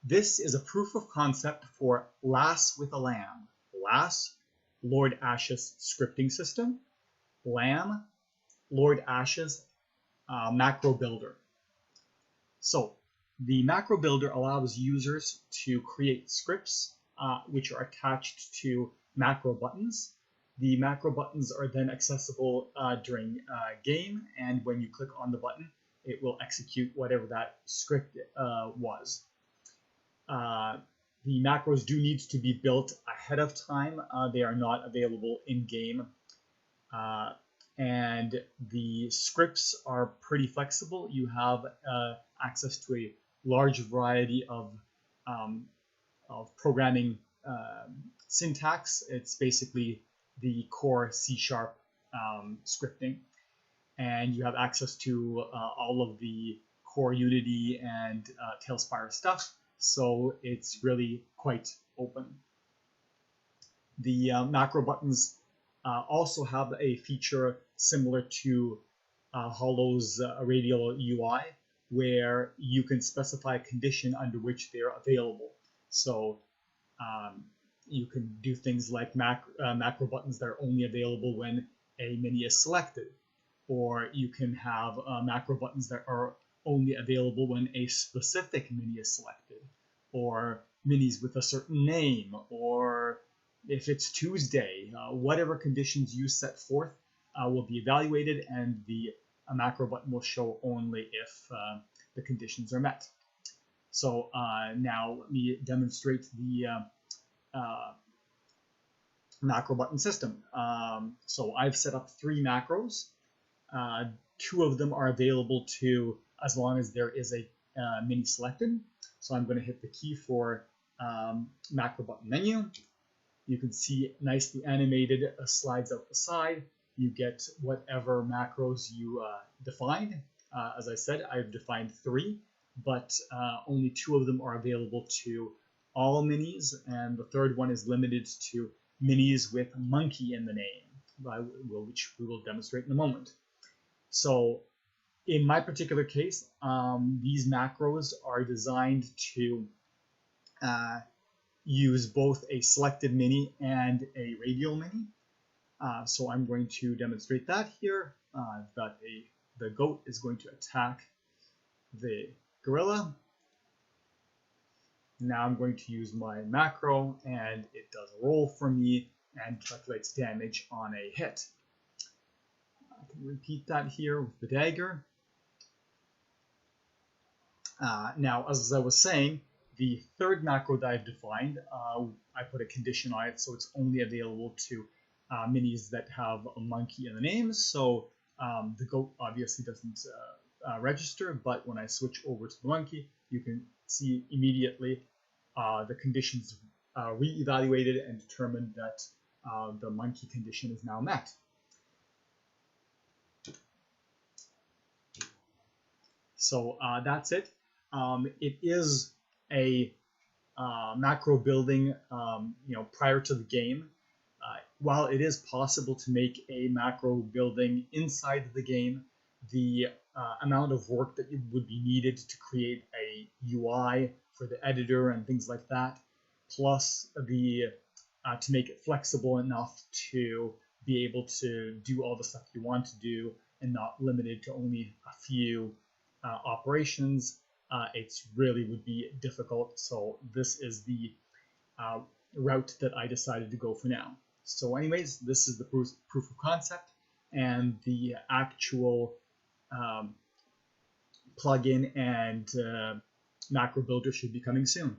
This is a proof of concept for Lass with a Lamb. Lass, Lord Ash's scripting system. Lamb, Lord Ash's macro builder. So the macro builder allows users to create scripts which are attached to macro buttons. The macro buttons are then accessible during game, and when you click on the button, it will execute whatever that script was. The macros do need to be built ahead of time. They are not available in game. And the scripts are pretty flexible. You have access to a large variety of programming syntax. It's basically the core C# scripting. And you have access to all of the core Unity and TaleSpire stuff. So it's really quite open. The macro buttons also have a feature similar to Hollow's radial UI, where you can specify a condition under which they're available. So you can do things like macro buttons that are only available when a mini is selected, or you can have macro buttons that are only available when a specific mini is selected, or minis with a certain name, or if it's Tuesday, whatever conditions you set forth will be evaluated, and the macro button will show only if the conditions are met. So now let me demonstrate the macro button system. So I've set up 3 macros. 2 of them are available to as long as there is a mini selected. So I'm going to hit the key for macro button menu. You can see nicely animated slides out the side. You get whatever macros you defined. As I said, I've defined 3, but only 2 of them are available to all minis, and the 3rd one is limited to minis with monkey in the name, which we will demonstrate in a moment. So in my particular case, these macros are designed to use both a selected mini and a radial mini. So I'm going to demonstrate that here. I've got the goat is going to attack the gorilla. Now I'm going to use my macro, and it does a roll for me and calculates damage on a hit. I can repeat that here with the dagger. Now, as I was saying, the 3rd macro that I've defined, I put a condition on it, so it's only available to minis that have a monkey in the name. So the goat obviously doesn't register, but when I switch over to the monkey, you can see immediately the conditions re-evaluated and determined that the monkey condition is now met. So that's it. It is a macro building, prior to the game. While it is possible to make a macro building inside the game, the amount of work that would be needed to create a UI for the editor and things like that, plus the to make it flexible enough to be able to do all the stuff you want to do and not limited to only a few operations, it's really would be difficult. So this is the route that I decided to go for now. So anyways, this is the proof of concept, and the actual plugin and macro builder should be coming soon.